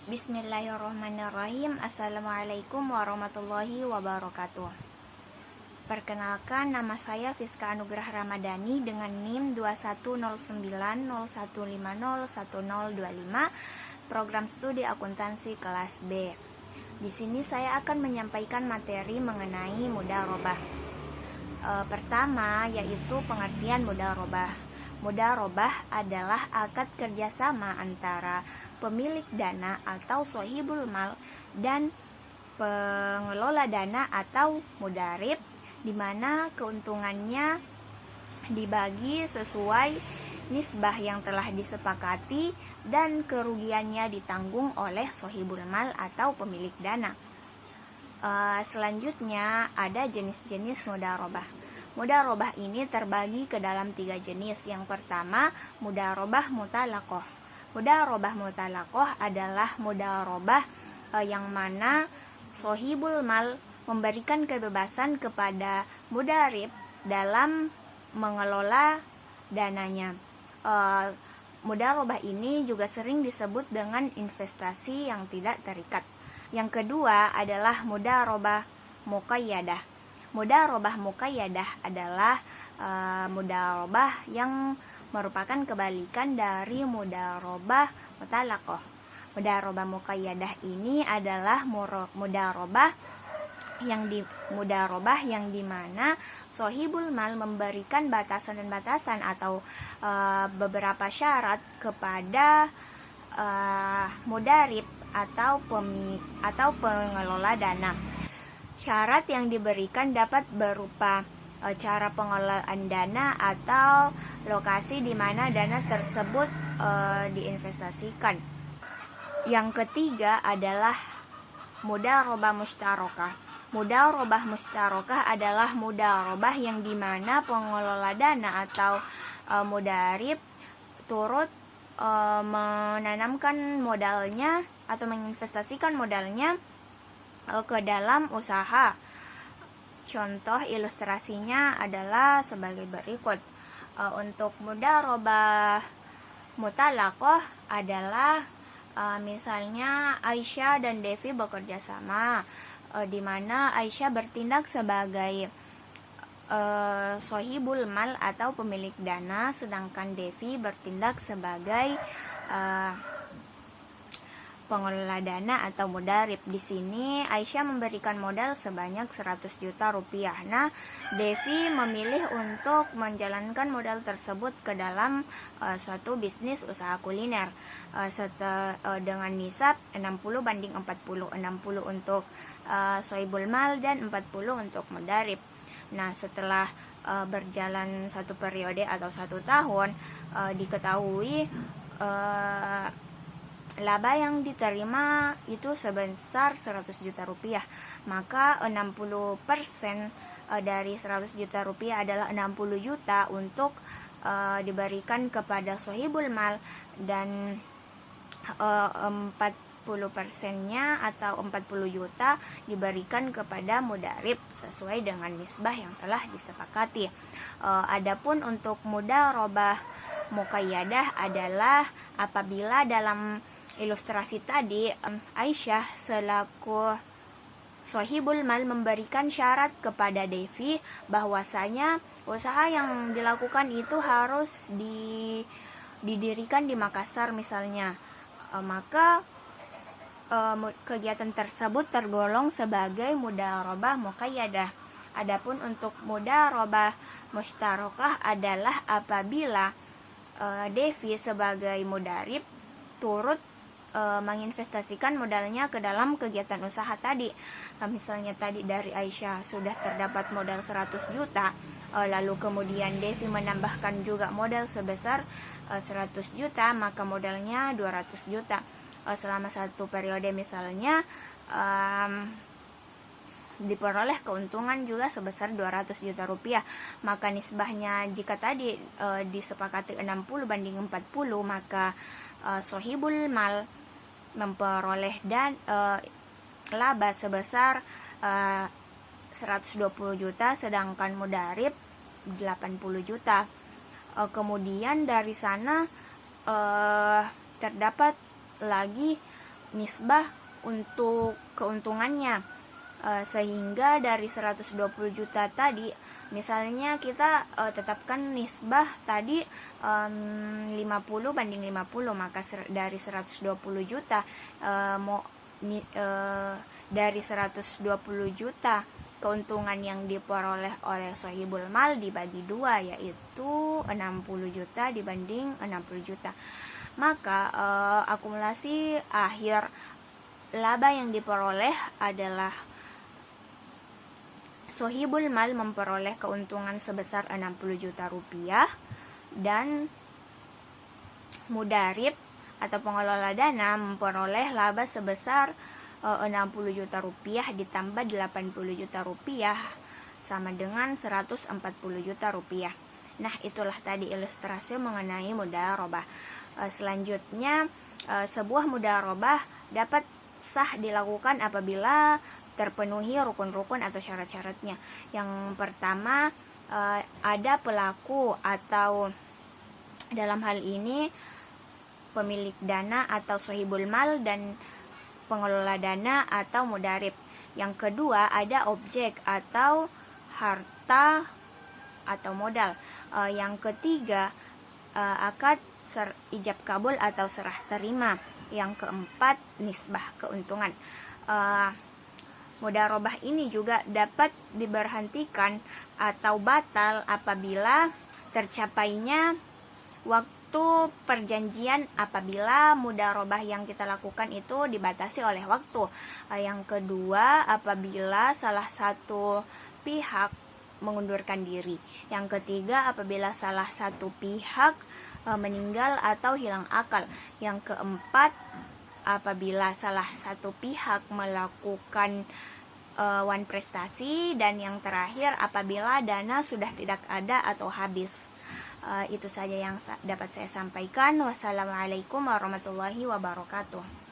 Bismillahirrahmanirrahim. Assalamualaikum warahmatullahi wabarakatuh. Perkenalkan, nama saya Fiska Anugrah Ramadhani dengan NIM 210901501025, program studi akuntansi kelas B. Di sini saya akan menyampaikan materi mengenai mudharabah. Pertama yaitu pengertian mudharabah. Mudharabah adalah akad kerjasama antara pemilik dana atau sohibul mal dan pengelola dana atau mudharib, di mana keuntungannya dibagi sesuai nisbah yang telah disepakati dan kerugiannya ditanggung oleh sohibul mal atau pemilik dana. Selanjutnya ada jenis-jenis mudharabah. Mudharabah ini terbagi ke dalam 3 jenis. Yang pertama, mudharabah mutalaqah. Mudharabah mutalaqah adalah mudharabah yang mana sohibul mal memberikan kebebasan kepada mudharib dalam mengelola dananya. Mudharabah ini juga sering disebut dengan investasi yang tidak terikat. Yang kedua adalah mudharabah muqayyadah. Mudharabah muqayyadah adalah mudharabah yang merupakan kebalikan dari mudharabah mutalaqah. Mudharabah muqayyadah ini adalah mudharabah yang dimana sohibul mal memberikan batasan dan batasan atau beberapa syarat kepada mudharib atau pengelola dana. Syarat yang diberikan dapat berupa cara pengelolaan dana atau lokasi di mana dana tersebut diinvestasikan. Yang ketiga adalah mudharabah mustarakah. Mudharabah mustarakah adalah mudharabah yang dimana pengelola dana atau mudharib turut menanamkan modalnya atau menginvestasikan modalnya ke dalam usaha. Contoh ilustrasinya adalah sebagai berikut. Untuk mudharabah mutalaqah adalah misalnya Aisyah dan Devi bekerja sama, di mana Aisyah bertindak sebagai sohibul mal atau pemilik dana, sedangkan Devi bertindak sebagai pengelola dana atau mudharib. Di sini Aisyah memberikan modal sebanyak 100 juta rupiah. Nah, Devi memilih untuk menjalankan modal tersebut ke dalam suatu bisnis usaha kuliner dengan nisab 60/40. 60 untuk sohibul mal dan 40 untuk mudharib. Nah, setelah berjalan satu periode atau 1 tahun, diketahui laba yang diterima itu sebesar 100 juta rupiah. Maka 60% dari 100 juta rupiah adalah 60 juta untuk diberikan kepada sohibul mal, dan 40%-nya atau 40 juta diberikan kepada mudharib sesuai dengan nisbah yang telah disepakati. Adapun untuk mudharabah muqayyadah adalah apabila dalam ilustrasi tadi Aisyah selaku sohibul mal memberikan syarat kepada Devi bahwasanya usaha yang dilakukan itu harus didirikan di Makassar misalnya, maka kegiatan tersebut tergolong sebagai mudharabah muqayyadah. Adapun untuk mudharabah mustarakah adalah apabila Devi sebagai mudharib turut menginvestasikan modalnya ke dalam kegiatan usaha tadi. Misalnya tadi dari Aisyah sudah terdapat modal 100 juta, lalu kemudian Devi menambahkan juga modal sebesar 100 juta, maka modalnya 200 juta. Selama satu periode misalnya diperoleh keuntungan juga sebesar 200 juta rupiah. Maka nisbahnya jika tadi disepakati 60/40, maka sohibul mal memperoleh laba sebesar 120 juta, sedangkan mudharib 80 juta. Kemudian dari sana terdapat lagi nisbah untuk keuntungannya. Sehingga dari 120 juta tadi, misalnya kita tetapkan nisbah tadi 50 banding 50, maka dari 120 juta dari 120 juta keuntungan yang diperoleh oleh sahibul mal dibagi 2, yaitu 60 juta dibanding 60 juta. Maka akumulasi akhir laba yang diperoleh adalah sahibul mal memperoleh keuntungan sebesar 60 juta rupiah dan mudarib atau pengelola dana memperoleh laba sebesar 60 juta rupiah ditambah 80 juta rupiah sama dengan 140 juta rupiah. Nah, itulah tadi ilustrasi mengenai mudharabah. Selanjutnya, sebuah mudharabah dapat sah dilakukan apabila terpenuhi rukun-rukun atau syarat-syaratnya. Yang pertama, ada pelaku atau dalam hal ini pemilik dana atau sahibul mal dan pengelola dana atau mudarib. Yang kedua, ada objek atau harta atau modal. Yang ketiga, akad ijab kabul atau serah terima. Yang keempat, nisbah keuntungan. Mudharabah ini juga dapat diberhentikan atau batal apabila tercapainya waktu perjanjian, apabila mudharabah yang kita lakukan itu dibatasi oleh waktu. Yang kedua, apabila salah satu pihak mengundurkan diri. Yang ketiga, apabila salah satu pihak meninggal atau hilang akal. Yang keempat, apabila salah satu pihak melakukan wan prestasi. Dan yang terakhir, apabila dana sudah tidak ada atau habis. Itu saja yang dapat saya sampaikan. Wassalamualaikum warahmatullahi wabarakatuh.